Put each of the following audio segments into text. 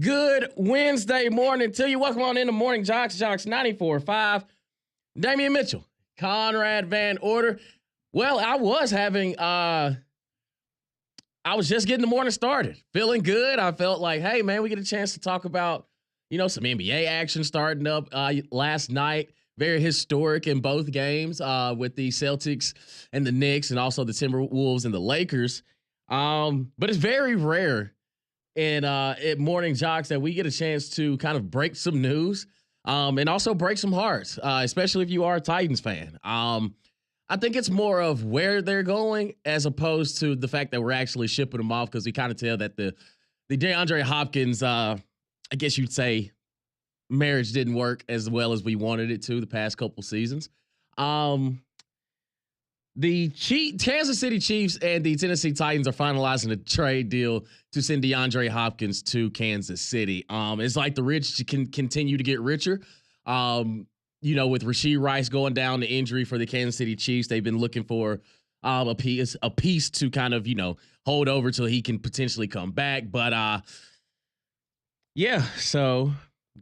Good Wednesday morning to you. Welcome on into Morning JOX, JOX 94.5. Damian Mitchell, Conrad Van Order. Well, I was just getting the morning started. Feeling good. I felt like, hey, man, we get a chance to talk about, some NBA action starting up last night. Very historic in both games with the Celtics and the Knicks and also the Timberwolves and the Lakers. But it's very rare at Morning JOX that we get a chance to kind of break some news and also break some hearts, especially if you are a Titans fan. I think it's more of where they're going as opposed to the fact that we're actually shipping them off, because we kind of tell that the DeAndre Hopkins, I guess you'd say, marriage didn't work as well as we wanted it to the past couple seasons. The Kansas City Chiefs and the Tennessee Titans are finalizing a trade deal to send DeAndre Hopkins to Kansas City. It's like the rich can continue to get richer. With Rashee Rice going down to injury for the Kansas City Chiefs, they've been looking for a piece to kind of, hold over till he can potentially come back. But so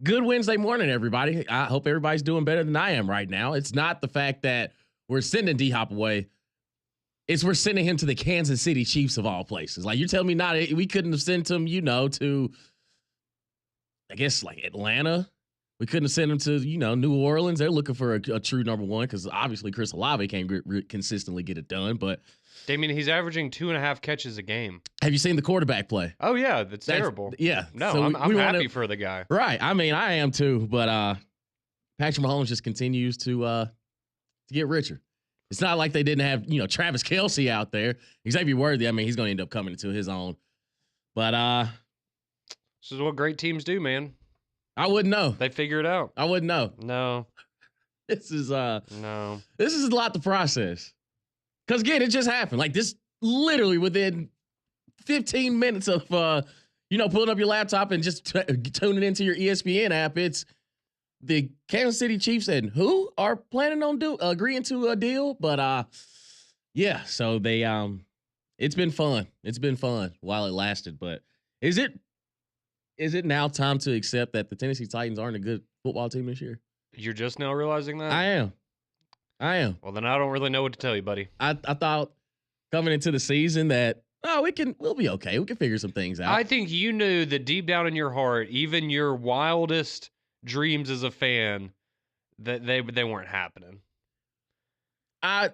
good Wednesday morning, everybody. I hope everybody's doing better than I am right now. It's not the fact that we're sending D-Hop away. We're sending him to the Kansas City Chiefs of all places. Like, you're telling me we couldn't have sent him, to, I guess, like Atlanta. We couldn't have sent him to, New Orleans. They're looking for a true number one, because obviously Chris Olave can't consistently get it done. But Damien, he's averaging 2.5 catches a game. Have you seen the quarterback play? Oh, yeah. That's terrible. Yeah. No, so I'm happy for the guy. Right. I mean, I am too. But Patrick Mahomes just continues to get richer. It's not like they didn't have, Travis Kelce out there. Xavier Worthy, I mean, he's going to end up coming into his own. But this is what great teams do, man. I wouldn't know. They figure it out. I wouldn't know. No. This is no. This is a lot to process. Because again, it just happened. Like, this literally within 15 minutes of pulling up your laptop and just tuning into your ESPN app, it's the Kansas City Chiefs and who are planning on agreeing to a deal. But so they it's been fun. It's been fun while it lasted. But is it now time to accept that the Tennessee Titans aren't a good football team this year? You're just now realizing that? I am. Well, then I don't really know what to tell you, buddy. I thought coming into the season that we'll be okay. We can figure some things out. I think you knew that deep down in your heart, even your wildest dreams as a fan, that they weren't happening. I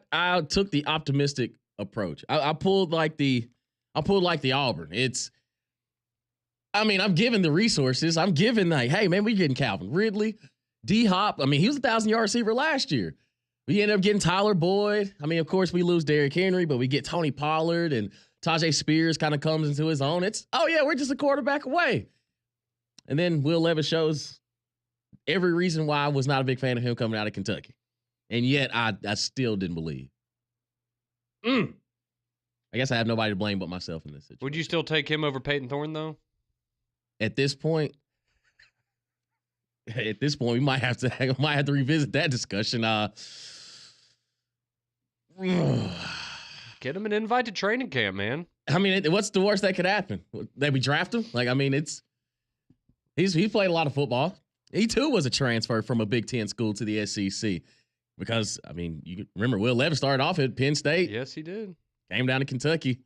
took the optimistic approach. I pulled like the Auburn. I'm given the resources. I'm given hey man, we're getting Calvin Ridley, D-Hop. I mean, he was a 1,000-yard receiver last year. We ended up getting Tyler Boyd. I mean, of course, we lose Derrick Henry, but we get Tony Pollard, and Tajay Spears kind of comes into his own. We're just a quarterback away. And then Will Levis shows every reason why I was not a big fan of him coming out of Kentucky. And yet I still didn't believe. I guess I have nobody to blame but myself in this situation. Would you still take him over Peyton Thorne, though? At this point, we might have to revisit that discussion. Get him an invite to training camp, man. I mean, what's the worst that could happen? That we draft him? Like, I mean, he's played a lot of football. He too was a transfer from a Big Ten school to the SEC, because I mean, you remember Will Levis started off at Penn State. Yes, he did. Came down to Kentucky,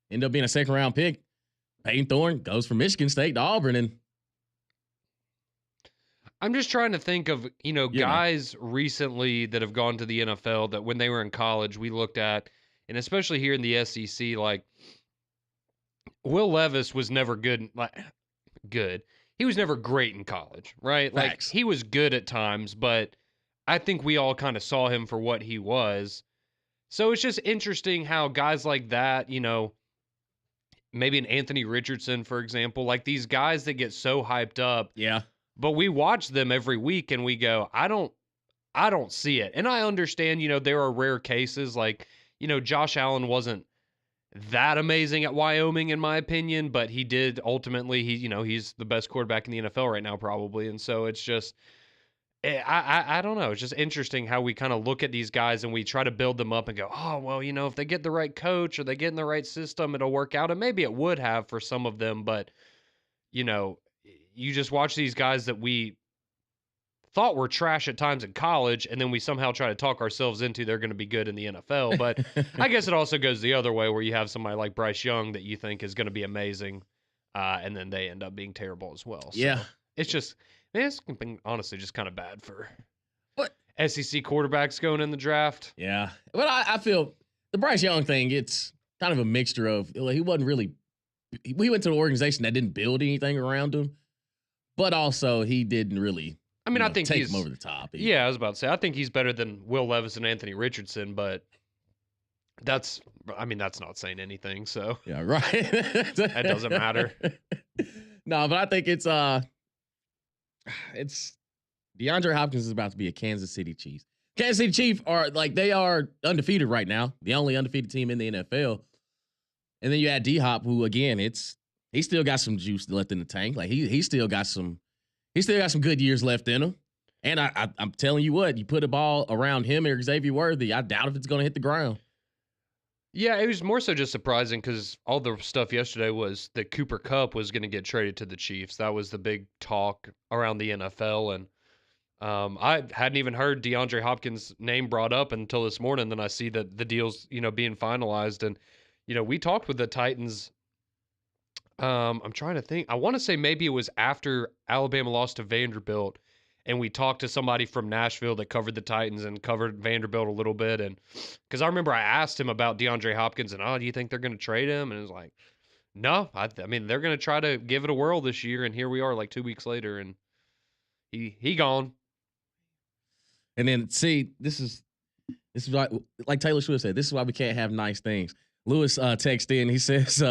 ended up being a second-round pick. Peyton Thorne goes from Michigan State to Auburn, and I'm just trying to think of, guys recently that have gone to the NFL that when they were in college we looked at, and especially here in the SEC, like Will Levis was never good. He was never great in college, right? Facts. Like, he was good at times, but I think we all kind of saw him for what he was. So it's just interesting how guys like that, maybe an Anthony Richardson, for example, like these guys that get so hyped up. Yeah. But we watch them every week and we go, I don't see it. And I understand, there are rare cases like, Josh Allen wasn't that amazing at Wyoming, in my opinion, but he did ultimately, he's the best quarterback in the NFL right now, probably. And so it's just, I don't know. It's just interesting how we kind of look at these guys and we try to build them up and go, oh, well, if they get the right coach or they get in the right system, it'll work out. And maybe it would have for some of them, but, you just watch these guys that we thought were trash at times in college, and then we somehow try to talk ourselves into they're going to be good in the NFL. But I guess it also goes the other way where you have somebody like Bryce Young that you think is going to be amazing, and then they end up being terrible as well. Yeah. So it's just, man, it's been honestly just kind of bad for But SEC quarterbacks going in the draft. yeah, but I feel the Bryce Young thing, it's kind of a mixture of he wasn't really. We went to an organization that didn't build anything around him, but also he didn't really. I mean, I think take he's him over the top. Either. Yeah, I was about to say, I think he's better than Will Levis and Anthony Richardson, but that's not saying anything. So yeah, right. That doesn't matter. No, but I think it's DeAndre Hopkins is about to be a Kansas City Chiefs. Kansas City Chiefs they are undefeated right now, the only undefeated team in the NFL. And then you add D-Hop, who again, he still got some juice left in the tank. Like he still got some good years left in him. And I'm telling you what, you put a ball around him or Xavier Worthy, I doubt if it's going to hit the ground. Yeah, it was more so just surprising because all the stuff yesterday was that Cooper Kupp was going to get traded to the Chiefs. That was the big talk around the NFL. And I hadn't even heard DeAndre Hopkins' name brought up until this morning. Then I see that the deal's, being finalized. And, we talked with the Titans. I'm trying to think. I want to say maybe it was after Alabama lost to Vanderbilt, and we talked to somebody from Nashville that covered the Titans and covered Vanderbilt a little bit. And because I remember I asked him about DeAndre Hopkins and, do you think they're going to trade him? And it was like, no, I mean, they're going to try to give it a whirl this year. And here we are like 2 weeks later, and he gone. And then see, this is why, like Taylor Swift said, this is why we can't have nice things. Lewis texted in, he says,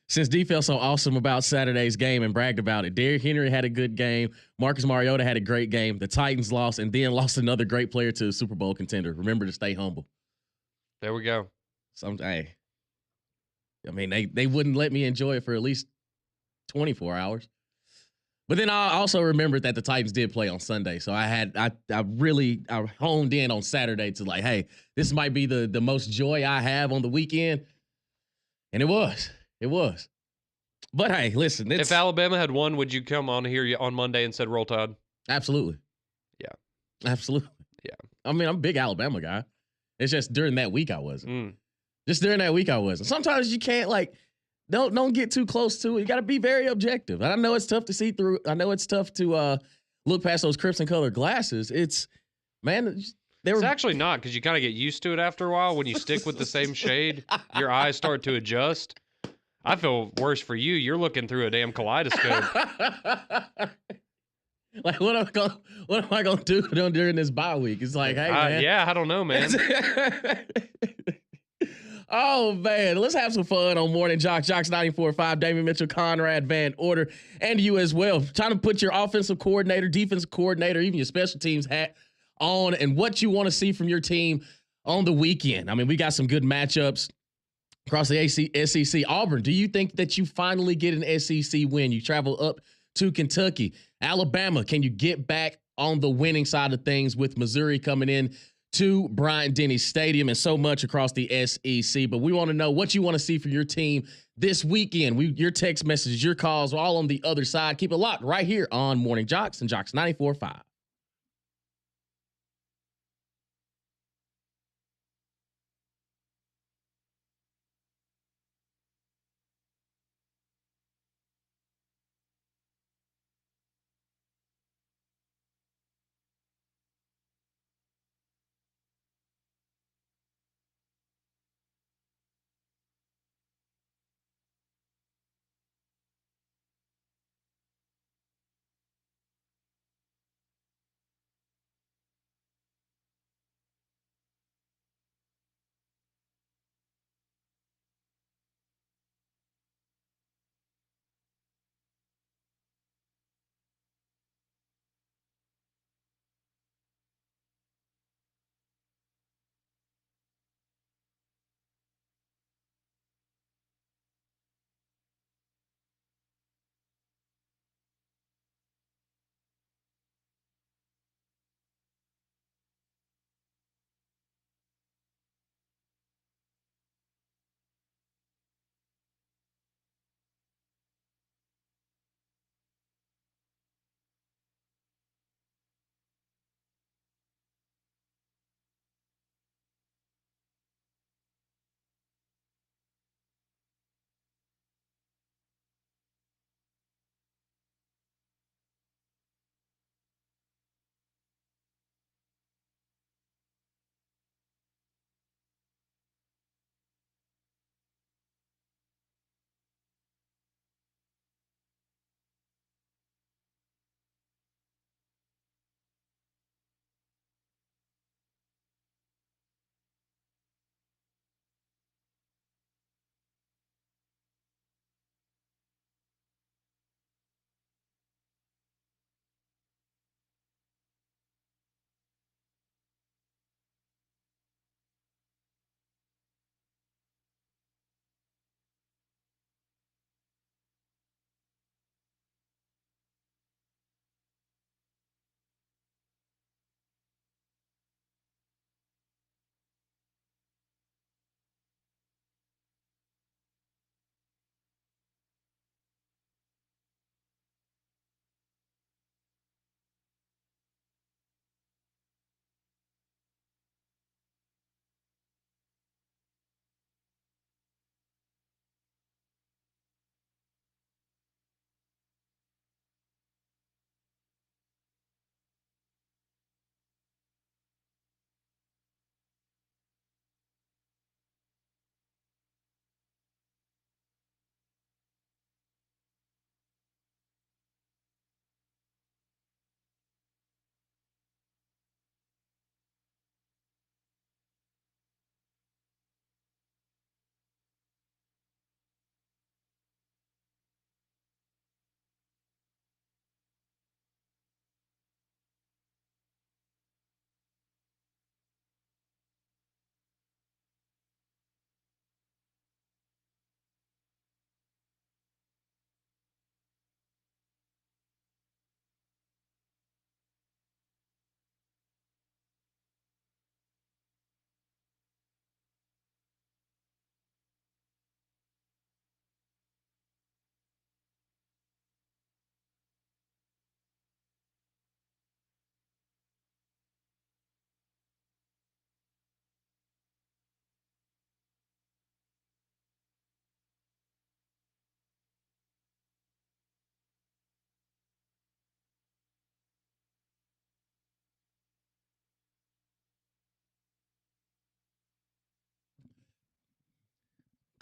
since D felt so awesome about Saturday's game and bragged about it, Derrick Henry had a good game. Marcus Mariota had a great game. The Titans lost and then lost another great player to a Super Bowl contender. Remember to stay humble. There we go. I mean, they wouldn't let me enjoy it for at least 24 hours. But then I also remembered that the Titans did play on Sunday. So I honed in on Saturday to like, hey, this might be the most joy I have on the weekend. And it was. It was. But hey, listen. If Alabama had won, would you come on here on Monday and said Roll Tide? Absolutely. Yeah. Absolutely. Yeah. I mean, I'm a big Alabama guy. It's just during that week I wasn't. Just during that week I wasn't. Sometimes you can't don't get too close to it. You got to be very objective. And I know it's tough to see through. I know it's tough to look past those crimson colored glasses. It's actually not, because you kind of get used to it after a while. When you stick with the same shade, your eyes start to adjust. I feel worse for you. You're looking through a damn kaleidoscope. Like, what am I gonna do during this bye week? It's like, hey, man. Yeah, I don't know, man. Oh, man. Let's have some fun on Morning JOX. JOX 94.5, Damian Mitchell, Conrad Van Order, and you as well. Trying to put your offensive coordinator, defensive coordinator, even your special teams hat on and what you want to see from your team on the weekend. I mean, we got some good matchups across the SEC. Auburn, do you think that you finally get an SEC win? You travel up to Kentucky. Alabama, can you get back on the winning side of things with Missouri coming in to Bryant-Denny Stadium and so much across the SEC? But we want to know what you want to see for your team this weekend. Your text messages, your calls, all on the other side. Keep it locked right here on Morning JOX and JOX 94.5.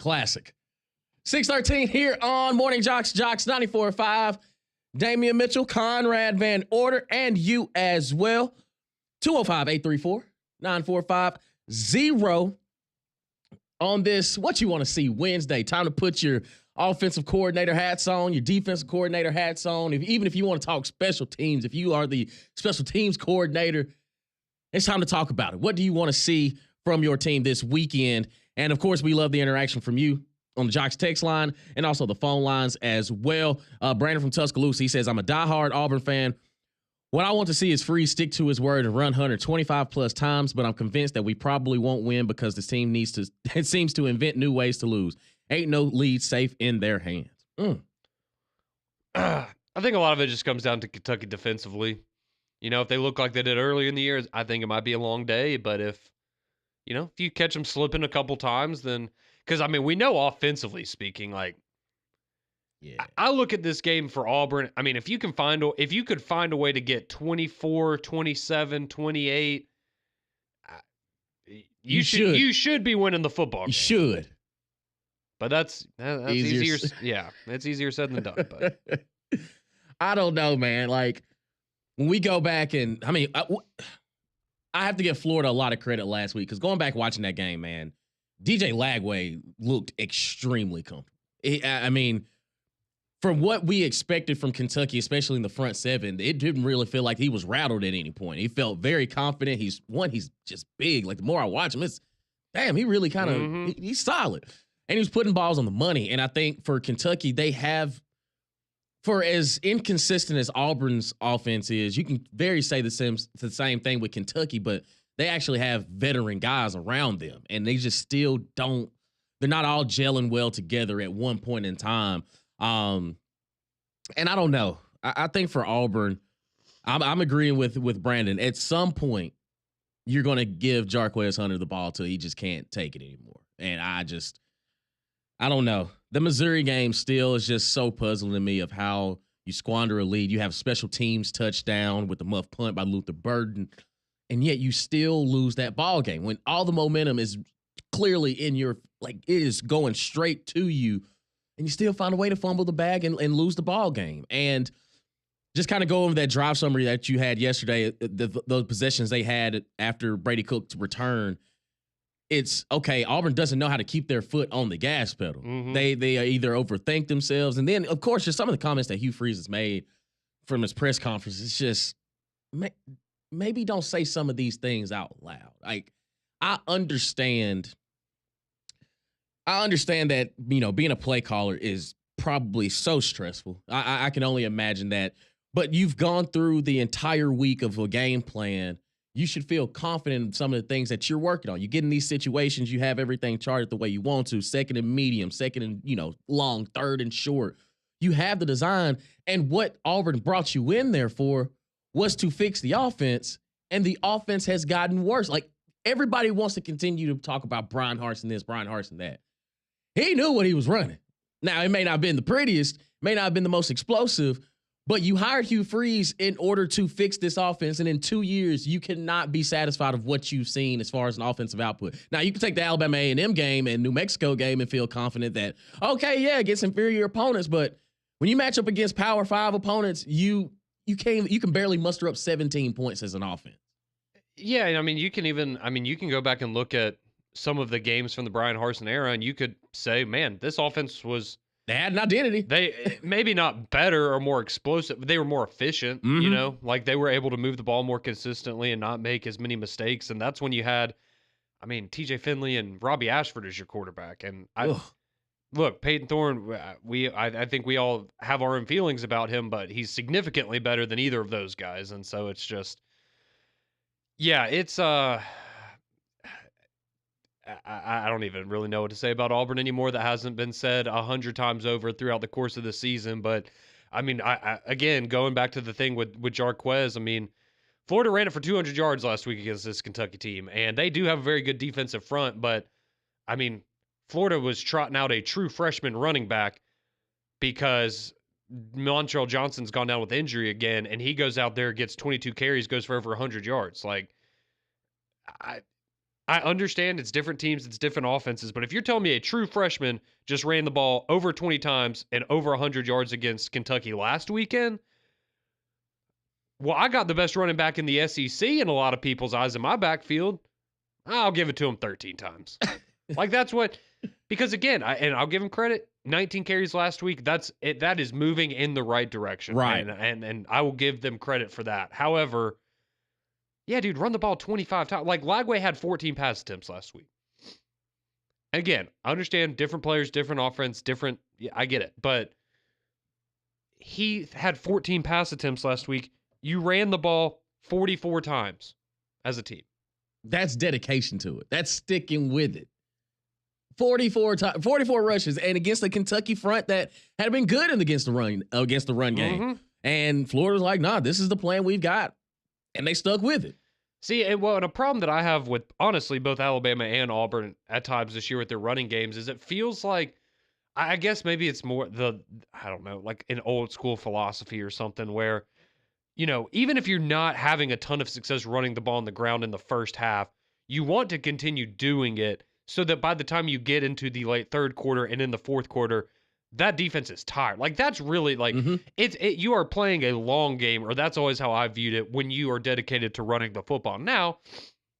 Classic. 6:13 here on Morning JOX, JOX 94.5. Damian Mitchell, Conrad Van Order, and you as well. 205-834-9450 on this What You Want to See Wednesday. Time to put your offensive coordinator hats on, your defensive coordinator hats on. Even if you want to talk special teams, if you are the special teams coordinator, it's time to talk about it. What do you want to see from your team this weekend? And, of course, we love the interaction from you on the JOX text line and also the phone lines as well. Brandon from Tuscaloosa, he says, I'm a diehard Auburn fan. What I want to see is Freeze stick to his word and run Hunter 25-plus times, but I'm convinced that we probably won't win because this team it seems to invent new ways to lose. Ain't no lead safe in their hands. I think a lot of it just comes down to Kentucky defensively. If they look like they did earlier in the year, I think it might be a long day, but if you catch them slipping a couple times, then – because, we know offensively speaking, yeah. I look at this game for Auburn. If you could find a way to get 24, 27, 28, you should be winning the football game. You should. But that's easier. Yeah, it's easier said than done. But I don't know, man. When we go back and, I have to give Florida a lot of credit last week because going back watching that game, man, DJ Lagway looked extremely comfortable. From what we expected from Kentucky, especially in the front seven, it didn't really feel like he was rattled at any point. He felt very confident. He's just big. The more I watch him, he really kind of, he's solid. And he was putting balls on the money. And I think for Kentucky, they have, for as inconsistent as Auburn's offense is, you can say the same thing with Kentucky, but they actually have veteran guys around them, and they just still don't. They're not all gelling well together at one point in time. And I don't know. I think for Auburn, I'm agreeing with Brandon. At some point, you're going to give Jarquez Hunter the ball till he just can't take it anymore. And I don't know. The Missouri game still is just so puzzling to me of how you squander a lead. You have special teams touchdown with the muff punt by Luther Burden. And yet you still lose that ball game when all the momentum is clearly in your, it is going straight to you, and you still find a way to fumble the bag and lose the ball game. And just kind of go over that drive summary that you had yesterday, those possessions they had after Brady Cook's return. It's okay. Auburn doesn't know how to keep their foot on the gas pedal. Mm-hmm. They either overthink themselves, and then of course just some of the comments that Hugh Freeze has made from his press conference. It's just. Maybe don't say some of these things out loud. I understand that, being a play caller is probably so stressful. I can only imagine that. But you've gone through the entire week of a game plan. You should feel confident in some of the things that you're working on. You get in these situations, you have everything charted the way you want to, second and medium, second and, long, third and short. You have the design. And what Auburn brought you in there for was to fix the offense, and the offense has gotten worse. Everybody wants to continue to talk about Brian Harsin this, Brian Harsin that. He knew what he was running. Now, it may not have been the prettiest, may not have been the most explosive, but you hired Hugh Freeze in order to fix this offense, and in 2 years, you cannot be satisfied of what you've seen as far as an offensive output. Now, you can take the Alabama A&M game and New Mexico game and feel confident that, okay, yeah, against inferior opponents, but when you match up against Power 5 opponents, you can barely muster up 17 points as an offense. Yeah, you can go back and look at some of the games from the Brian Harsin era, and you could say, man, this offense was... They had an identity. They maybe not better or more explosive, but they were more efficient, they were able to move the ball more consistently and not make as many mistakes, and that's when you had, TJ Finley and Robbie Ashford as your quarterback, and Look, Peyton Thorne, I think we all have our own feelings about him, but he's significantly better than either of those guys. And so it's just, it's, I don't even really know what to say about Auburn anymore. That hasn't been said 100 times over throughout the course of the season. But again, going back to the thing with Jarquez, Florida ran it for 200 yards last week against this Kentucky team, and they do have a very good defensive front, but Florida was trotting out a true freshman running back because Montrell Johnson's gone down with injury again, and he goes out there, gets 22 carries, goes for over 100 yards. I I understand it's different teams, it's different offenses, but if you're telling me a true freshman just ran the ball over 20 times and over 100 yards against Kentucky last weekend, well, I got the best running back in the SEC in a lot of people's eyes in my backfield. I'll give it to him 13 times. Like, that's what, because again, and I'll give him credit, 19 carries last week. That's it. That is moving in the right direction. Right. And I will give them credit for that. However, yeah, dude, run the ball 25 times. Like, Lagway had 14 pass attempts last week. Again, I understand different players, different offense, different. Yeah, I get it. But he had 14 pass attempts last week. You ran the ball 44 times as a team. That's dedication to it. That's sticking with it. 44 rushes, and against the Kentucky front that had been good against the run game. Mm-hmm. And Florida was like, nah, this is the plan we've got. And they stuck with it. See, and a problem that I have with, honestly, both Alabama and Auburn at times this year with their running games is it feels like, I guess maybe it's more I don't know, like an old school philosophy or something where, even if you're not having a ton of success running the ball on the ground in the first half, you want to continue doing it so that by the time you get into the late third quarter and in the fourth quarter, that defense is tired. Like, that's really like you are playing a long game, or that's always how I viewed it when you are dedicated to running the football. Now,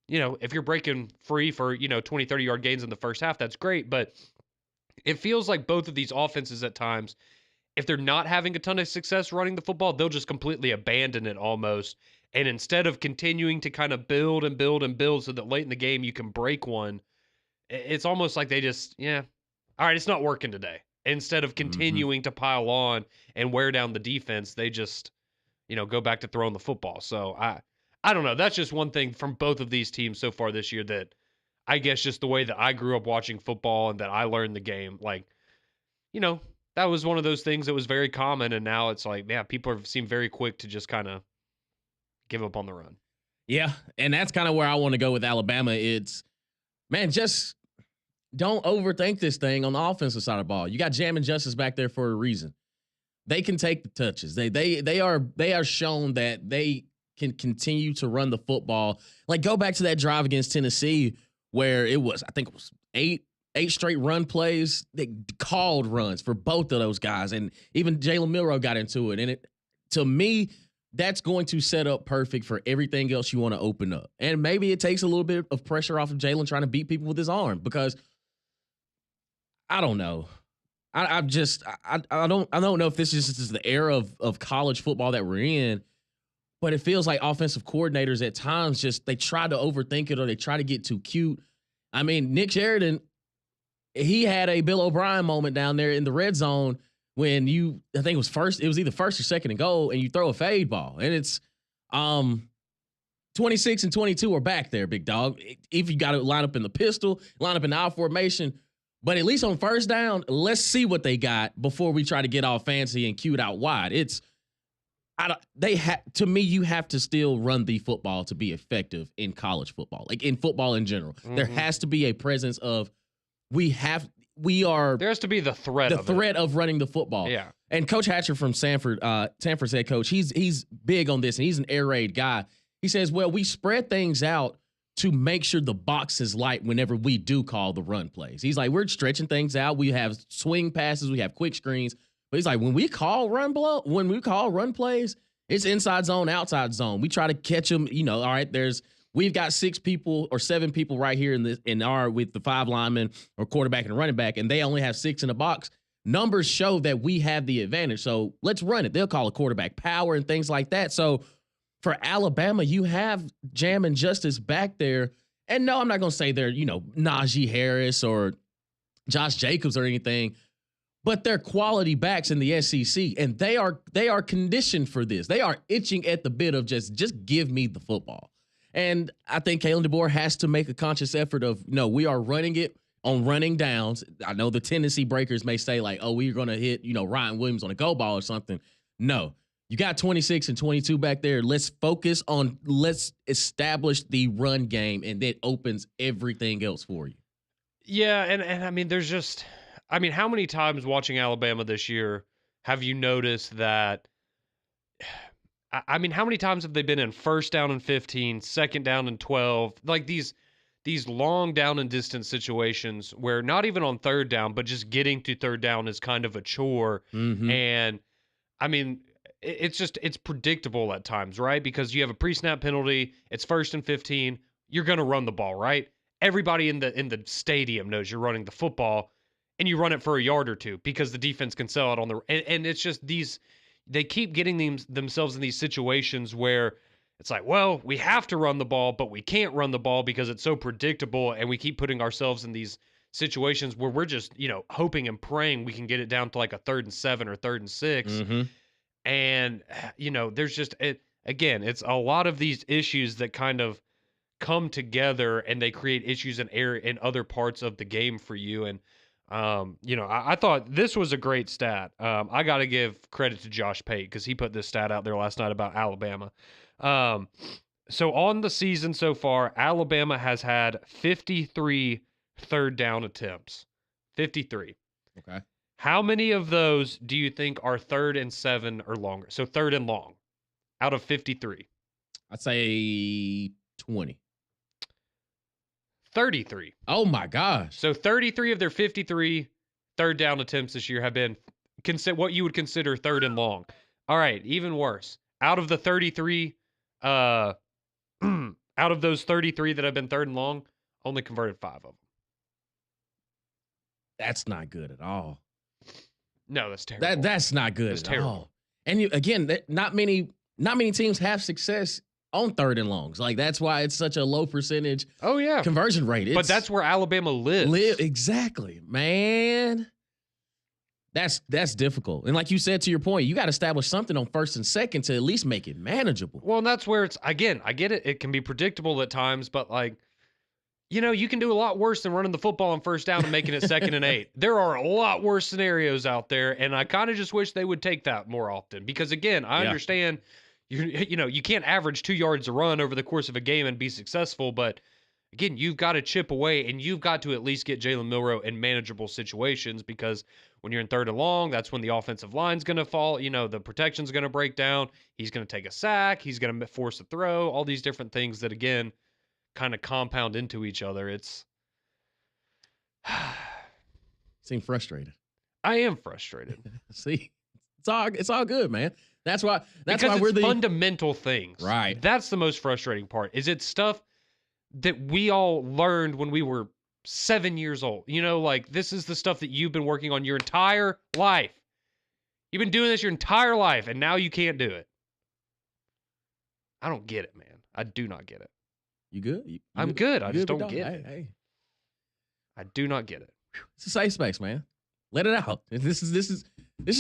if you're breaking free for, 20, 30-yard gains in the first half, that's great. But it feels like both of these offenses at times, if they're not having a ton of success running the football, they'll just completely abandon it almost. And instead of continuing to kind of build and build and build so that late in the game you can break one, it's almost like they just, all right, it's not working today. Instead of continuing to pile on and wear down the defense, they just, go back to throwing the football. So I don't know. That's just one thing from both of these teams so far this year that I guess just the way that I grew up watching football and that I learned the game, like, that was one of those things that was very common. And now it's like, yeah, people seem very quick to just kind of give up on the run. Yeah. And that's kind of where I want to go with Alabama. It's, man, just don't overthink this thing on the offensive side of the ball. You got Jam and Justice back there for a reason. They can take the touches. They are shown that they can continue to run the football. Like, go back to that drive against Tennessee where I think it was eight straight run plays. They called runs for both of those guys, and even Jalen Milroe got into it. And to me, that's going to set up perfect for everything else you want to open up. And maybe it takes a little bit of pressure off of Jalen trying to beat people with his arm, because I don't know. I don't know if this is the era of college football that we're in, but it feels like offensive coordinators at times they try to overthink it, or they try to get too cute. I mean, Nick Sheridan, he had a Bill O'Brien moment down there in the red zone when I think it was either first or second and goal, and you throw a fade ball, and it's 26 and 22 are back there, big dog. If you got to line up in the pistol, line up in the out formation. But at least on first down, let's see what they got before we try to get all fancy and cute out wide. To me, you have to still run the football to be effective in college football, like in football in general. Mm-hmm. There has to be a presence of there has to be the threat of running the football. Yeah. And Coach Hatcher from Sanford's head coach, he's big on this, and he's an air raid guy. He says, well, we spread things out to make sure the box is light whenever we do call the run plays. He's like, we're stretching things out. We have swing passes. We have quick screens. But he's like, when we call run plays, it's inside zone, outside zone. We try to catch them, all right, we've got 6 people or 7 people right here with the 5 linemen or quarterback and running back, and they only have 6 in the box. Numbers show that we have the advantage. So let's run it. They'll call it quarterback power and things like that. So for Alabama, you have Jam and Justice back there. And no, I'm not going to say they're, Najee Harris or Josh Jacobs or anything, but they're quality backs in the SEC, and they are conditioned for this. They are itching at the bit of just give me the football. And I think Kalen DeBoer has to make a conscious effort of, we are running it on running downs. I know the tendency breakers may say like, oh, we're going to hit, Ryan Williams on a go ball or something. No. You got 26 and 22 back there. Let's establish the run game, and that opens everything else for you. Yeah, and I mean, how many times watching Alabama this year have you noticed that, how many times have they been in first down and 15, second down and 12? Like these these long down and distance situations where not even on third down, but just getting to third down is kind of a chore. Mm-hmm. And I mean, it's predictable at times, right? Because you have a pre-snap penalty, it's 1st and 15, you're going to run the ball, right? Everybody in the stadium knows you're running the football, and you run it for a yard or two because the defense can sell it on the and it's just they keep getting themselves in these situations where it's like, well, we have to run the ball, but we can't run the ball because it's so predictable, and we keep putting ourselves in these situations where we're just, hoping and praying we can get it down to like a 3rd and 7 or 3rd and 6. Mm-hmm. And there's just again, it's a lot of these issues that kind of come together, and they create issues in other parts of the game for you. And I thought this was a great stat. I got to give credit to Josh Pate because he put this stat out there last night about Alabama. So on the season so far, Alabama has had 53 third down attempts. 53. Okay. How many of those do you think are 3rd and 7 or longer? So 3rd and long out of 53. I'd say 20. 33. Oh my gosh. So 33 of their 53 third down attempts this year have been what you would consider 3rd and long. All right, even worse. Out of the 33 out of those 33 that have been 3rd and long, only converted 5 of them. That's not good at all. No, that's terrible. That's not good That's at terrible. all. And not many teams have success on 3rd and longs. Like, that's why it's such a low percentage Oh yeah. conversion rate. But that's where Alabama lives. Exactly, man. That's difficult. And like you said, to your point, you got to establish something on 1st and 2nd to at least make it manageable. Well, and that's where I get it. It can be predictable at times, but like, you can do a lot worse than running the football on 1st down and making it 2nd and 8. There are a lot worse scenarios out there, and I kind of just wish they would take that more often. Because again, I understand you can't average 2 yards a run over the course of a game and be successful, but again, you've got to chip away, and you've got to at least get Jalen Milroe in manageable situations, because when you're in 3rd and long, that's when the offensive line's going to fall. The protection's going to break down. He's going to take a sack. He's going to force a throw. All these different things that, again, kind of compound into each other. It's Seem frustrated. I am frustrated. See, it's all good, man. That's why because we're it's the fundamental things. Right. That's the most frustrating part. Is it stuff that we all learned when we were 7 years old? Like, this is the stuff that you've been working on your entire life. You've been doing this your entire life, and now you can't do it. I don't get it, man. I do not get it. You good? I'm good. I just big don't dog? get Hey, it. hey. I do not get it. It's a safe space, man. Let it out. This is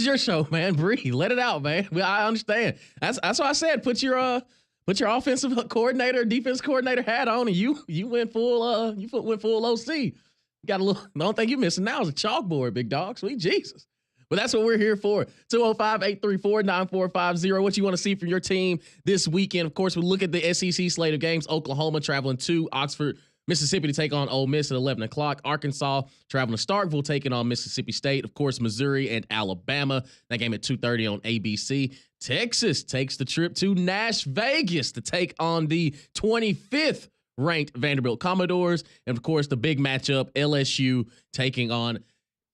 your show, man. Breathe. Let it out, man. I understand. That's why I said put your offensive coordinator, defense coordinator hat on, and you went full OC. You got a little. The only thing you're missing now is a chalkboard, big dog. Sweet Jesus. But that's what we're here for. 205-834-9450. What you want to see from your team this weekend? Of course, we look at the SEC slate of games. Oklahoma traveling to Oxford, Mississippi to take on Ole Miss at 11 o'clock. Arkansas traveling to Starkville, taking on Mississippi State. Of course, Missouri and Alabama. That game at 2:30 on ABC. Texas takes the trip to Nash Vegas to take on the 25th ranked Vanderbilt Commodores. And, of course, the big matchup, LSU taking on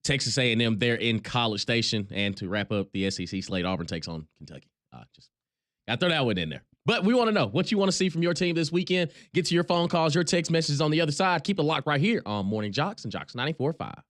Texas A&M there in College Station. And to wrap up the SEC slate, Auburn takes on Kentucky. Just got to throw that one in there. But we want to know what you want to see from your team this weekend. Get to your phone calls, your text messages on the other side. Keep it locked right here on Morning JOX and JOX 94.5.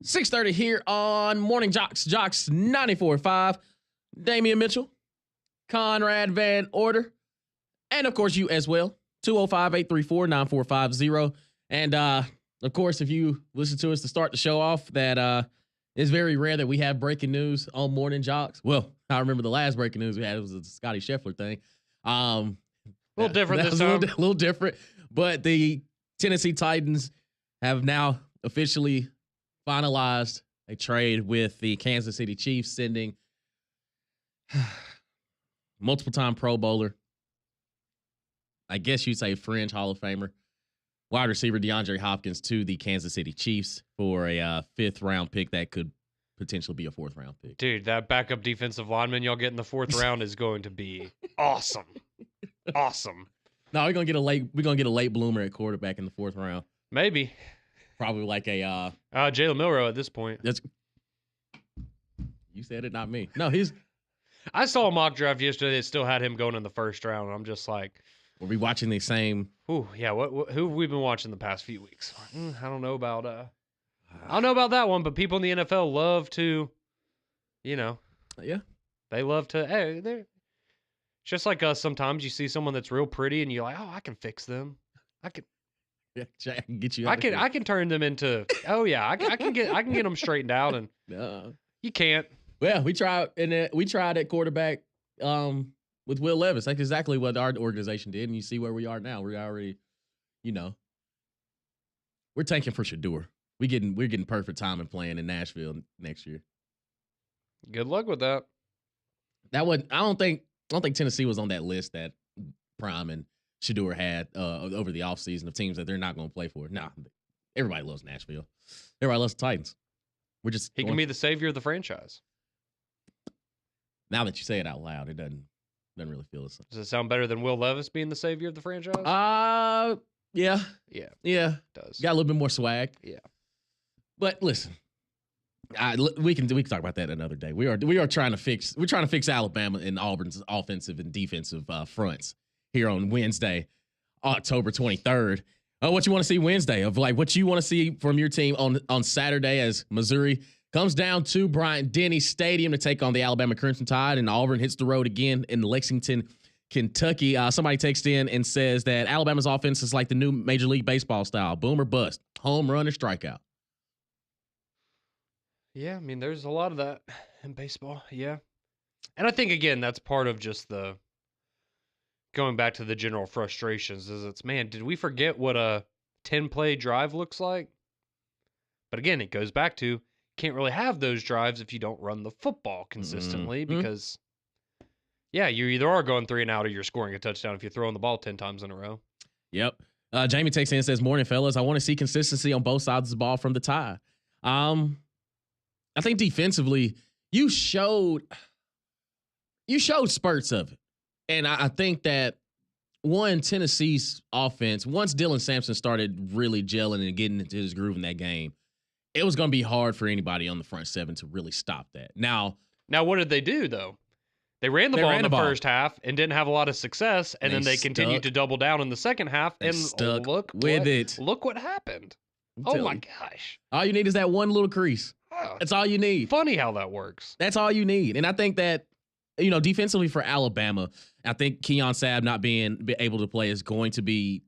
6:30 here on Morning JOX, JOX 94.5. Damian Mitchell, Conrad Van Order, and of course you as well. 205-834-9450. And of course, if you listen to us to start the show off, that it's very rare that we have breaking news on Morning JOX. Well, I remember the last breaking news we had, it was a Scotty Scheffler thing. A little different this time. A little different. But the Tennessee Titans have now officially finalized a trade with the Kansas City Chiefs, sending multiple-time Pro Bowler, I guess you'd say fringe Hall of Famer, wide receiver DeAndre Hopkins to the Kansas City Chiefs for a fifth-round pick that could potentially be a fourth-round pick. Dude, that backup defensive lineman y'all get in the fourth round is going to be awesome. Awesome. No, we're gonna get a late bloomer at quarterback in the fourth round. Maybe. Probably like a Jalen Milroe at this point. You said it, not me. No, he's. I saw a mock draft yesterday that still had him going in the first round. And I'm just like, were we watching the same? Ooh, yeah. Who have we been watching the past few weeks? I don't know about. I don't know about that one, but people in the NFL love to, yeah, they love to. Hey, they're just like us. Sometimes you see someone that's real pretty, and you're like, oh, I can fix them. I can get you. I can turn them into. Oh yeah, I can get them straightened out, and you can't. Well, we tried at quarterback with Will Levis. That's exactly what our organization did, and you see where we are now. We're already, we're tanking for Shador. We're getting perfect timing playing in Nashville next year. Good luck with that. I don't think Tennessee was on that list that Prime and Shador had over the offseason of teams that they're not going to play for. Nah, everybody loves Nashville. Everybody loves the Titans. He can be the savior of the franchise. Now that you say it out loud, it doesn't really feel the same. Does it sound better than Will Levis being the savior of the franchise? Yeah. It does. Got a little bit more swag. Yeah. But listen, we can talk about that another day. We are trying to fix Alabama and Auburn's offensive and defensive fronts here on Wednesday, October 23rd. What you want to see Wednesday of like what you want to see from your team on Saturday as Missouri comes down to Bryant-Denny Stadium to take on the Alabama Crimson Tide, and Auburn hits the road again in Lexington, Kentucky. Somebody texts in and says that Alabama's offense is like the new Major League Baseball style, boom or bust, home run or strikeout. Yeah, I mean, there's a lot of that in baseball, yeah. And I think, again, that's part of just the going back to the general frustrations is man, did we forget what a 10-play drive looks like? But again, it goes back to can't really have those drives if you don't run the football consistently because, yeah, you either are going 3 and out or you're scoring a touchdown if you're throwing the ball 10 times in a row. Yep. Jamie takes in and says, morning, fellas. I want to see consistency on both sides of the ball from the Tide. I think defensively, you showed spurts of it. And I think that Tennessee's offense, once Dylan Sampson started really gelling and getting into his groove in that game, it was going to be hard for anybody on the front seven to really stop that. Now what did they do, though? They ran the ball in the first half and didn't have a lot of success, and then they continued to double down in the second half, and look what happened. Oh, my gosh. All you need is that one little crease. That's all you need. Funny how that works. That's all you need. And I think that, defensively for Alabama, I think Keon Sabb not being able to play is going to be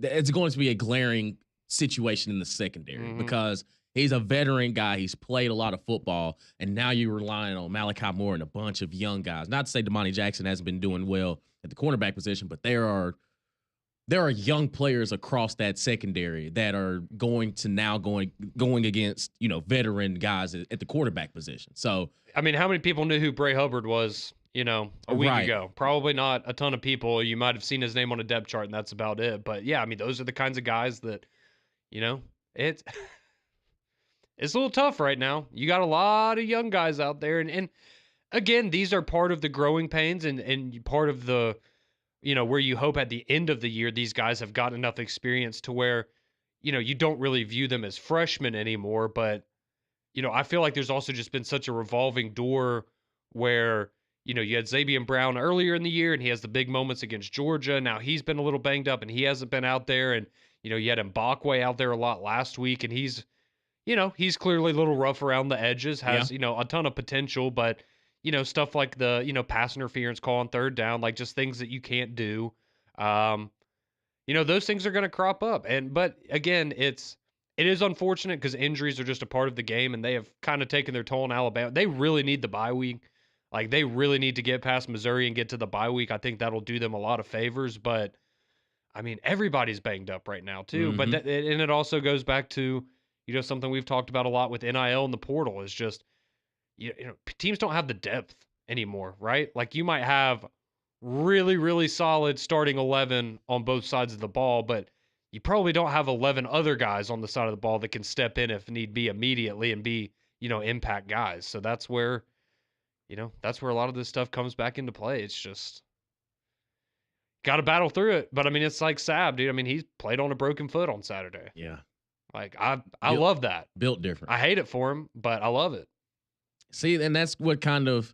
a glaring situation in the secondary because he's a veteran guy. He's played a lot of football, and now you're relying on Malachi Moore and a bunch of young guys. Not to say Damani Jackson hasn't been doing well at the cornerback position, but there are young players across that secondary that are going to now going against, veteran guys at the quarterback position. So, I mean, how many people knew who Bray Hubbard was, a week ago? Probably not a ton of people. You might have seen his name on a depth chart, and that's about it. But, yeah, I mean, those are the kinds of guys that, it's it's a little tough right now. You got a lot of young guys out there. And again, these are part of the growing pains and part of the, where you hope at the end of the year, these guys have got enough experience to where, you don't really view them as freshmen anymore. But, I feel like there's also just been such a revolving door where, you had Zabian Brown earlier in the year and he has the big moments against Georgia. Now he's been a little banged up and he hasn't been out there. And, you had Mbakwe out there a lot last week and he's, he's clearly a little rough around the edges, has, Yeah. a ton of potential, but, stuff like the, pass interference call on third down, like just things that you can't do. Um, those things are going to crop up. But again, it is unfortunate because injuries are just a part of the game, and they have kind of taken their toll in Alabama. They really need the bye week. Like, they really need to get past Missouri and get to the bye week. I think that'll do them a lot of favors, but I mean, everybody's banged up right now too. But Mm-hmm. and it also goes back to, something we've talked about a lot with NIL and the portal is just, teams don't have the depth anymore, right? Like, you might have really, really solid starting 11 on both sides of the ball, but you probably don't have 11 other guys on the side of the ball that can step in if need be immediately and be, impact guys. So that's where a lot of this stuff comes back into play. It's just got to battle through it. But I mean, it's like Sab, dude. I mean, he played on a broken foot on Saturday. Yeah. Like, I Built- love that. Built different. I hate it for him, but I love it. See, and that's what kind of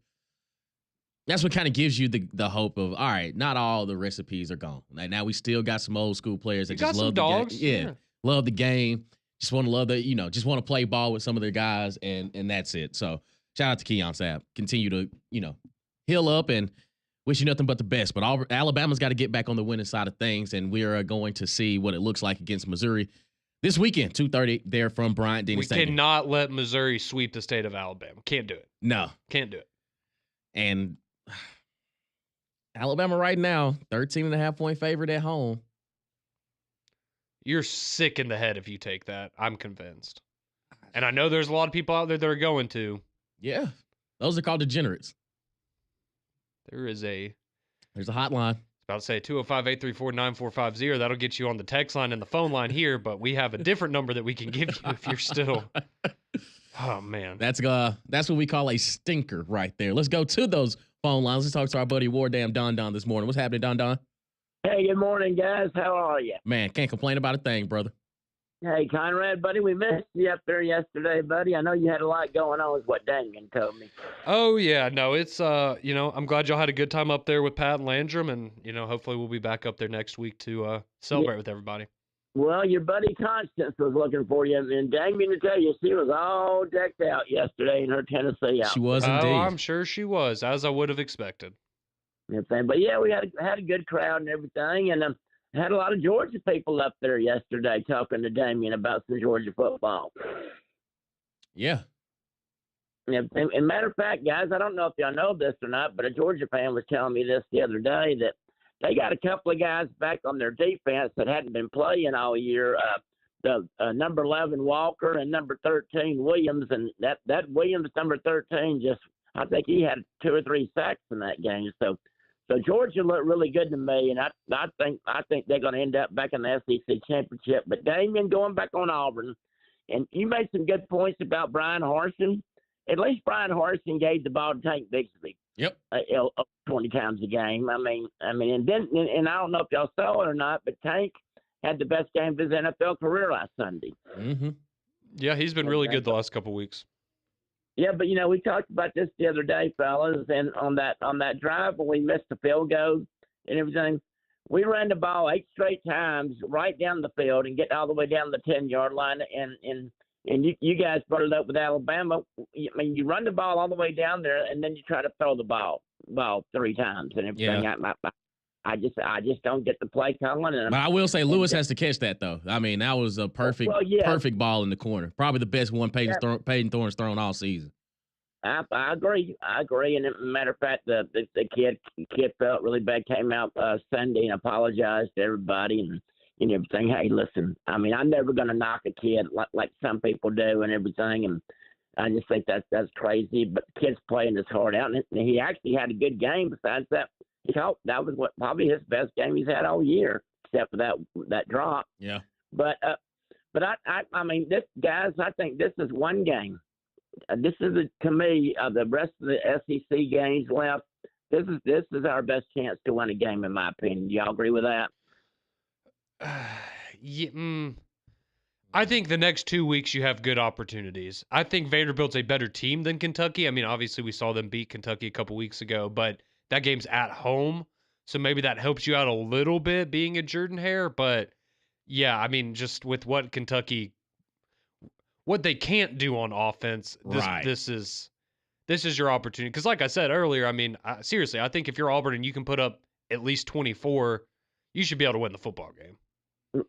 gives you the hope of, all right, not all the recipes are gone. Like, now we still got some old school players that You just got some love dogs. the game. Yeah, love the game. Just want to love just want to play ball with some of their guys, and that's it. So shout out to Keon Sabb. Continue to, heal up, and wish you nothing but the best. But Alabama's got to get back on the winning side of things, and we are going to see what it looks like against Missouri this weekend, 2:30 there from Bryant-Denny We Stadium. cannot let Missouri sweep the state of Alabama. Can't do it. No. Can't do it. And Alabama right now, 13.5-point favorite at home. You're sick in the head if you take that. I'm convinced. And I know there's a lot of people out there that are going to. Yeah. Those are called degenerates. There's a hotline. about to say 205-834-9450. That'll get you on the text line and the phone line here, but we have a different number that we can give you if you're still. Oh man. That's what we call a stinker right there. Let's go to those phone lines. Let's talk to our buddy Wardam Don this morning. What's happening, Don? Hey, good morning, guys. How are you? Man, can't complain about a thing, brother. Hey, Conrad, buddy, we missed you up there yesterday, buddy. I know you had a lot going on, is what Damien told me. Oh yeah, no, it's I'm glad y'all had a good time up there with Pat and Landrum, and hopefully we'll be back up there next week to celebrate with everybody. Well, your buddy Constance was looking for you, and Damien, to tell you, she was all decked out yesterday in her Tennessee outfit. She was indeed. Oh, I'm sure she was, as I would have expected. But yeah, we had a good crowd and everything, and had a lot of Georgia people up there yesterday talking to Damien about some Georgia football. Yeah. And matter of fact, guys, I don't know if y'all know this or not, but a Georgia fan was telling me this the other day that they got a couple of guys back on their defense that hadn't been playing all year. The number 11 Walker and number 13 Williams, and that Williams number 13 I think he had 2 or 3 sacks in that game. So Georgia looked really good to me, and I think they're going to end up back in the SEC championship. But Damien, going back on Auburn, and you made some good points about Brian Harsin. At least Brian Harsin gave the ball to Tank Bixby. Yep. 20 times a game. I mean, and I don't know if y'all saw it or not, but Tank had the best game of his NFL career last Sunday. Mm-hmm. Yeah, he's been really good the last couple weeks. Yeah, but we talked about this the other day, fellas, and on that drive when we missed the field goal and everything, we ran the ball 8 straight times right down the field and get all the way down the 10-yard line, and you guys brought it up with Alabama. I mean, you run the ball all the way down there, and then you try to throw the ball 3 times and everything. Yeah. I just don't get the play calling. But I will say Lewis has to catch that, though. I mean, that was a perfect ball in the corner. Probably the best one Peyton Thorne's thrown all season. I agree. And as a matter of fact, the kid felt really bad, came out Sunday and apologized to everybody and everything. Hey, listen, I mean, I'm never going to knock a kid like some people do and everything. And I just think that's crazy. But the kid's playing his heart out. And he actually had a good game. Besides that, that was probably his best game he's had all year, except for that drop. Yeah. But I mean, guys, I think this is one game. This is, to me, the rest of the SEC games left. This is our best chance to win a game, in my opinion. Do y'all agree with that? I think the next 2 weeks you have good opportunities. I think Vanderbilt's a better team than Kentucky. I mean, obviously we saw them beat Kentucky a couple weeks ago, but that game's at home, so maybe that helps you out a little bit being a Jordan Hare. But yeah, I mean, just with what Kentucky what they can't do on offense. Right. This is your opportunity. Because like I said earlier, I mean, seriously, I think if you're Auburn and you can put up at least 24, you should be able to win the football game.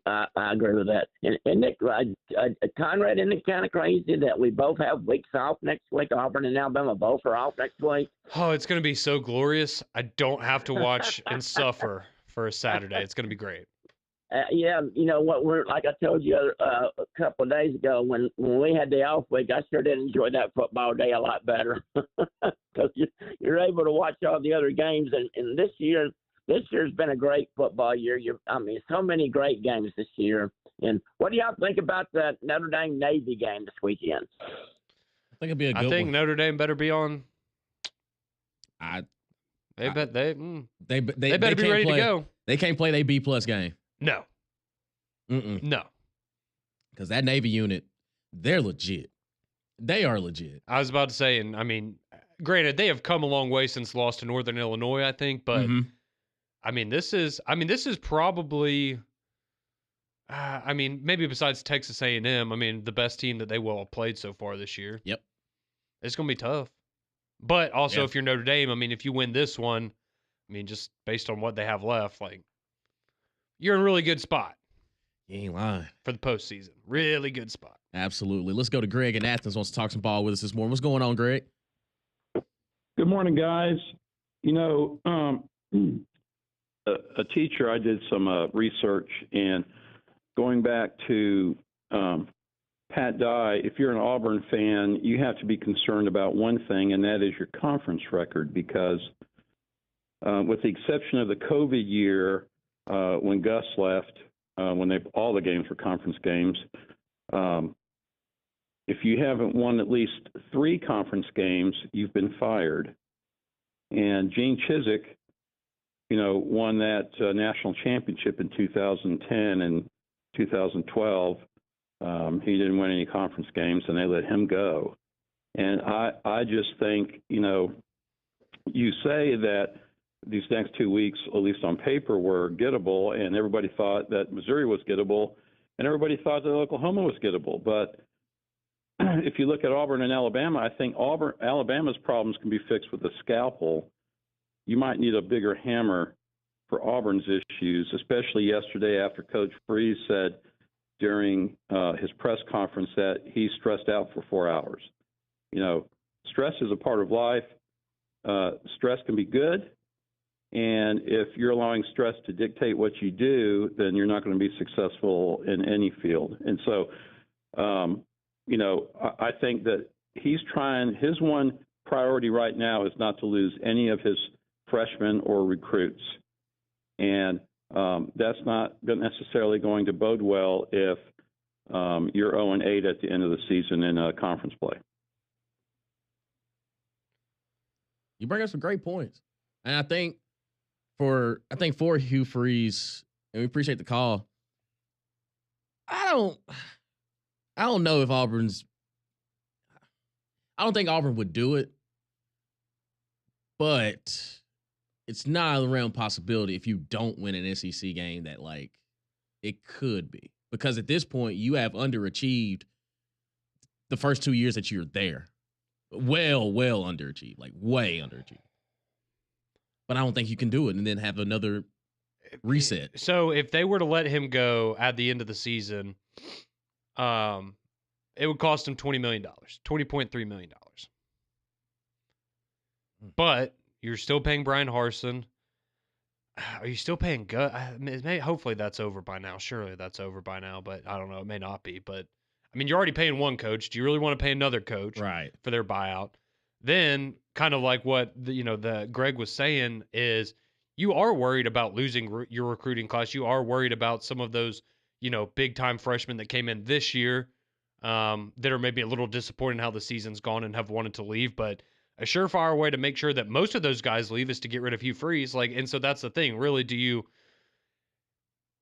I agree with that. And Nick, Conrad, isn't it kind of crazy that we both have weeks off next week? Auburn and Alabama both are off next week. Oh, it's going to be so glorious. I don't have to watch and suffer for a Saturday. It's going to be great. Yeah, you know what? We're like I told you a couple of days ago when we had the off week. I sure did enjoy that football day a lot better because you're able to watch all the other games. And this year's been a great football year. So many great games this year. And what do y'all think about the Notre Dame Navy game this weekend? I think it'd be a good one. I think Notre Dame better be on. They better be ready to go. They can't play their B+ game. No. No. Because that Navy unit, they're legit. They are legit. I was about to say, and I mean, granted, they have come a long way since lost to Northern Illinois, I think, but I mean, this is probably, maybe besides Texas A&M, I mean, the best team that they will have played so far this year. Yep. It's going to be tough. But also, if you're Notre Dame, I mean, if you win this one, I mean, just based on what they have left, like, you're in a really good spot. You ain't lying. For the postseason. Really good spot. Absolutely. Let's go to Greg in Athens. Wants to talk some ball with us this morning. What's going on, Greg? Good morning, guys. You know, a teacher, I did some research, and going back to Pat Dye, if you're an Auburn fan, you have to be concerned about one thing, and that is your conference record, because with the exception of the COVID year, when Gus left, when all the games were conference games, if you haven't won at least 3 conference games, you've been fired. And Gene Chizik, you know, won that national championship in 2010 and 2012. He didn't win any conference games, and they let him go. And I just think, you know, you say that these next 2 weeks, at least on paper, were gettable, and everybody thought that Missouri was gettable, and everybody thought that Oklahoma was gettable. But if you look at Auburn and Alabama, I think Alabama's problems can be fixed with a scalpel. You might need a bigger hammer for Auburn's issues, especially yesterday after Coach Freeze said during his press conference that he's stressed out for 4 hours. You know, stress is a part of life. Stress can be good. And if you're allowing stress to dictate what you do, then you're not going to be successful in any field. And so, you know, I think that he's trying, his one priority right now is not to lose any of his freshmen or recruits. And that's not necessarily going to bode well if you're 0-8 at the end of the season in conference play. You bring up some great points. And I think for Hugh Freeze, and we appreciate the call, I don't know if I don't think Auburn would do it, but it's not a realm possibility if you don't win an SEC game that, like, it could be. Because at this point, you have underachieved the first 2 years that you're there. Well underachieved, like way underachieved. But I don't think you can do it and then have another reset. So if they were to let him go at the end of the season, it would cost him $20 million, $20.3 million. But you're still paying Brian Harsin. Are you still paying Gus? Hopefully that's over by now. Surely that's over by now, but I don't know. It may not be. But, I mean, you're already paying one coach. Do you really want to pay another coach for their buyout? Then, kind of like what the Greg was saying, is you are worried about losing your recruiting class. You are worried about some of those, big-time freshmen that came in this year that are maybe a little disappointed in how the season's gone and have wanted to leave. But a surefire way to make sure that most of those guys leave is to get rid of Hugh Freeze. And so that's the thing. Really,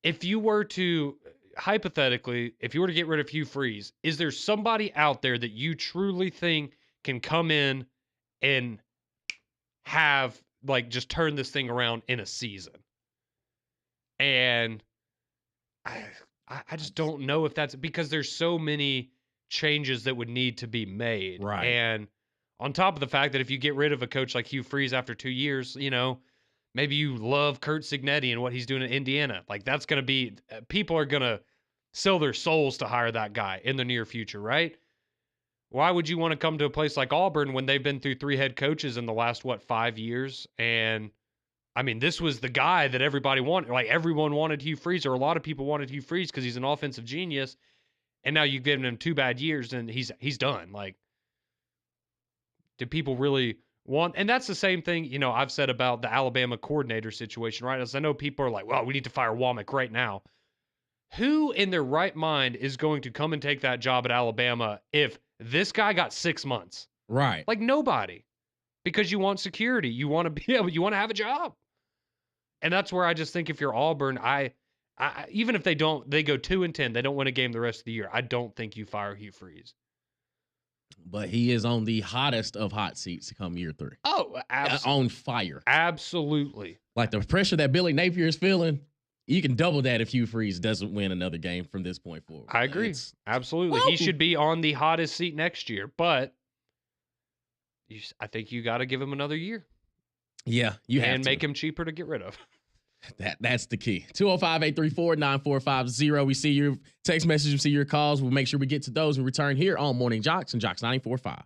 if you were to, hypothetically, if you were to get rid of Hugh Freeze, is there somebody out there that you truly think can come in and have, just turn this thing around in a season? And I just don't know if that's because there's so many changes that would need to be made. Right. And on top of the fact that if you get rid of a coach like Hugh Freeze after 2 years, maybe you love Kurt Signetti and what he's doing in Indiana. Like that's going to be, people are going to sell their souls to hire that guy in the near future, right? Why would you want to come to a place like Auburn when they've been through 3 head coaches in the last, 5 years? And I mean, this was the guy that everybody wanted. Like everyone wanted Hugh Freeze, or a lot of people wanted Hugh Freeze because he's an offensive genius. And now you've given him 2 bad years and he's done. Like, do people really want? And that's the same thing, I've said about the Alabama coordinator situation, right? As I know people are like, well, we need to fire Womack right now. Who in their right mind is going to come and take that job at Alabama if this guy got 6 months? Right. Like nobody, because you want security. You want to be able, you want to have a job. And that's where I just think if you're Auburn, I even if they go 2-10, they don't win a game the rest of the year. I don't think you fire Hugh Freeze. But he is on the hottest of hot seats to come year 3. Oh, On fire. absolutely. Like the pressure that Billy Napier is feeling, you can double that if Hugh Freeze doesn't win another game from this point forward. I agree. Absolutely. He should be on the hottest seat next year, but I think you got to give him another year. Yeah, you have and to. make him cheaper to get rid of. That's the key. 205-834-9450. We see your text messages, we see your calls. We'll make sure we get to those and return here on Morning JOX and JOX 94.5.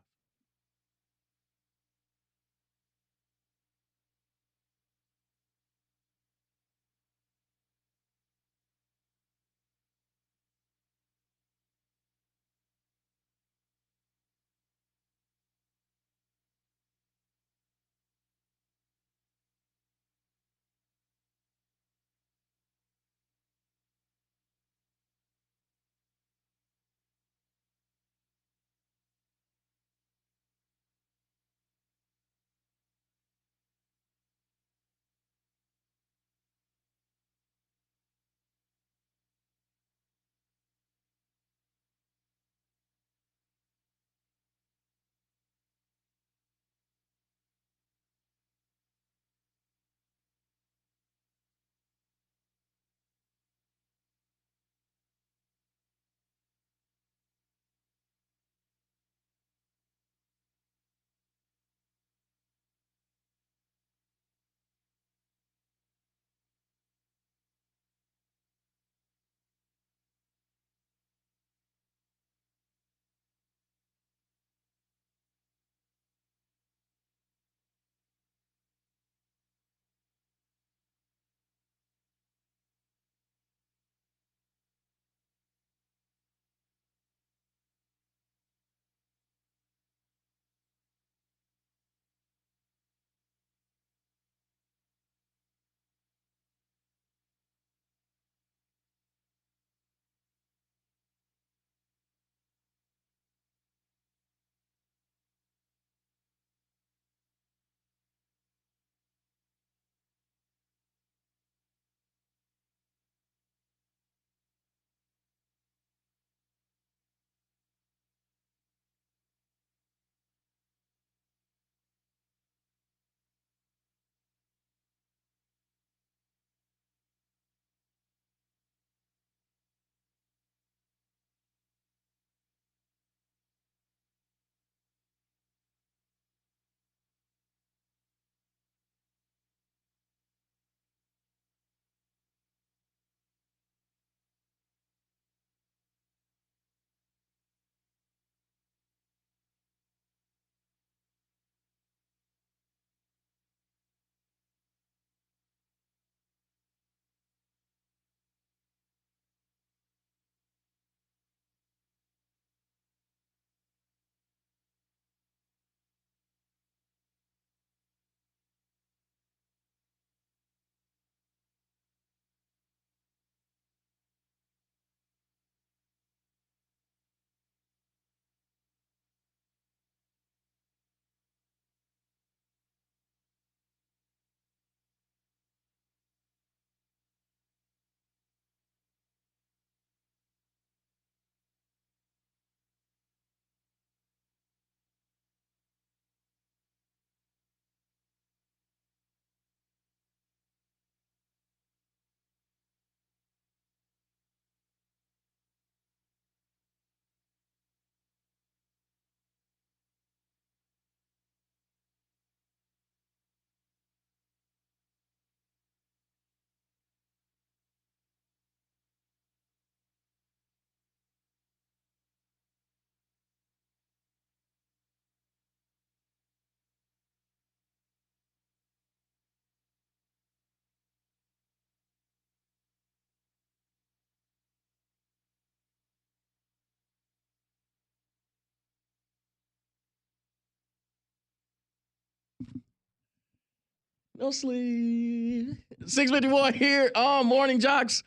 No sleep. 6:51 here on Morning JOX.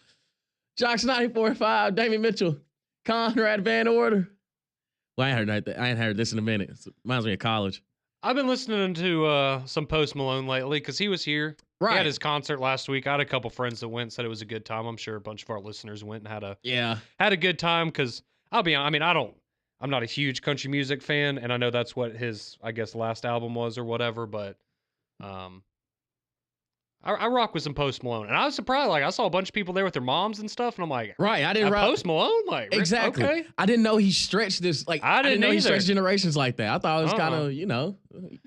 JOX 94.5. Damian Mitchell. Conrad Van Order. Well, I ain't heard this in a minute. It reminds me of college. I've been listening to some Post Malone lately because he was here. Right. He had his concert last week. I had a couple friends that went and said it was a good time. I'm sure a bunch of our listeners went and had a good time because I'm not a huge country music fan, and I know that's what his, I guess, last album was or whatever, but I rock with some Post Malone. And I was surprised, like, I saw a bunch of people there with their moms and stuff, and I'm like, right, I didn't rock Post Malone? Like, exactly. Okay. I didn't know he stretched this, like, I didn't know he either. stretched generations like that. I thought it was kind of, a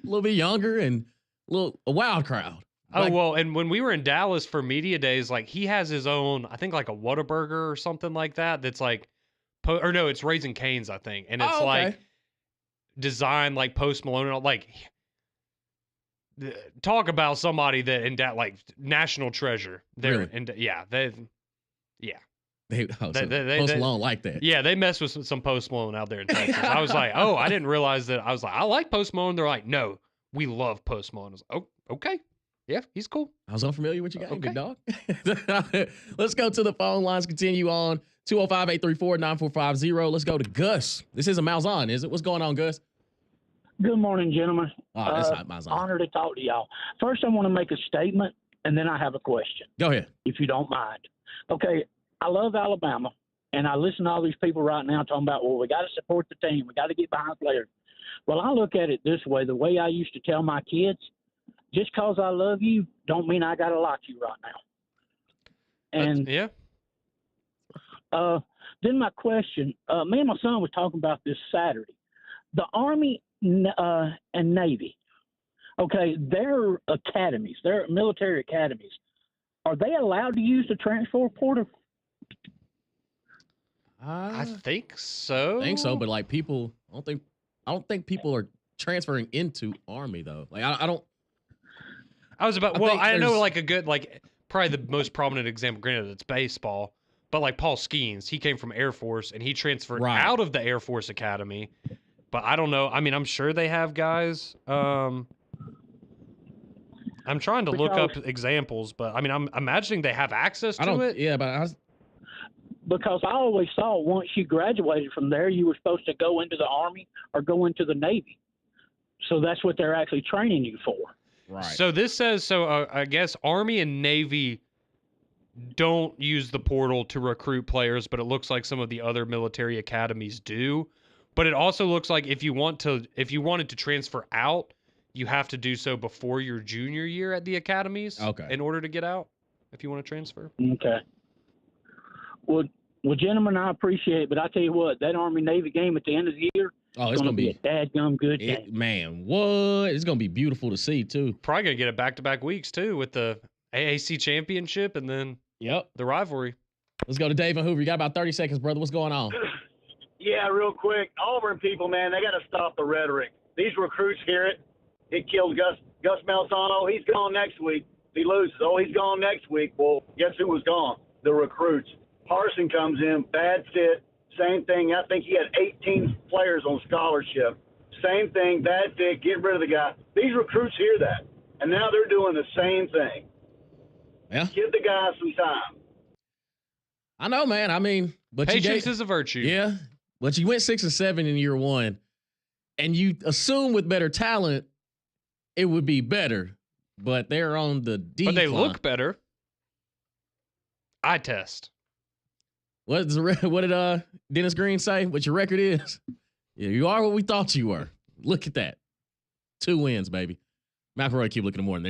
little bit younger and a wild crowd. Oh, well, and when we were in Dallas for media days, like, he has his own, I think, like a Whataburger or something like that, that's like, or no, it's Raising Cane's, I think, and it's like designed like Post Malone, and like, talk about somebody that in that, like, national treasure. Really? And Post Malone like that. Yeah, they mess with some Post Malone out there in Texas. I was like, oh, I didn't realize that. I was like, I like Post Malone. They're like, no, we love Post Malone. I was like, oh, okay. Yeah, he's cool. I was unfamiliar with your game, Okay. big dog. Let's go to the phone lines. Continue on. 205-834-9450. Let's go to Gus. This isn't Malzahn, is it? What's going on, Gus? Good morning, gentlemen. Oh, that's not Malzahn. Honor to talk to y'all. First, I want to make a statement, and then I have a question, Go ahead. if you don't mind. Okay, I love Alabama, and I listen to all these people right now talking about, well, we got to support the team. We got to get behind players. Well, I look at it this way. The way I used to tell my kids, just because I love you don't mean I got to like you right now. And yeah. Then my question, me and my son was talking about this Saturday. The Army and Navy, okay, their academies, their military academies, are they allowed to use the transfer portal? I think so. I think so, but like people, I don't think people are transferring into Army though. Like I don't. I know like a good, like probably the most prominent example, granted it's baseball, but like Paul Skeens, he came from Air Force and he transferred out of the Air Force Academy. But I don't know. I mean, I'm sure they have guys. I'm trying to look up examples, but I mean, I'm imagining they have access to it. Yeah, but because I always saw once you graduated from there, you were supposed to go into the Army or go into the Navy. So that's what they're actually training you for. Right. So this says, I guess Army and Navy don't use the portal to recruit players, but it looks like some of the other military academies do. But it also looks like if you wanted to transfer out, you have to do so before your junior year at the academies. Okay. In order to get out, if you want to transfer. Okay. Well, gentlemen, I appreciate it, but I tell you what, that Army-Navy game at the end of the year it's going to be a dadgum good game. Man, what? It's going to be beautiful to see, too. Probably going to get it back-to-back weeks, too, with the AAC championship and then the rivalry. Let's go to Dave and Hoover. You got about 30 seconds, brother. What's going on? Yeah, real quick. Auburn people, man, they got to stop the rhetoric. These recruits hear it. It killed Gus Malzahn. He's gone next week. If he loses, he's gone next week. Well, guess who was gone? The recruits. Parson comes in, bad fit. Same thing. I think he had 18 players on scholarship. Same thing, bad fit, get rid of the guy. These recruits hear that, and now they're doing the same thing. Yeah. Give the guys some time. I know, man. I mean, but patience is a virtue. Yeah, but you went 6-7 in year one, and you assume with better talent it would be better, but they're on the decline. But they look better. Eye test. What did Dennis Green say? What your record is? Yeah, you are what we thought you were. Look at that. 2 wins, baby. McElroy keep looking more than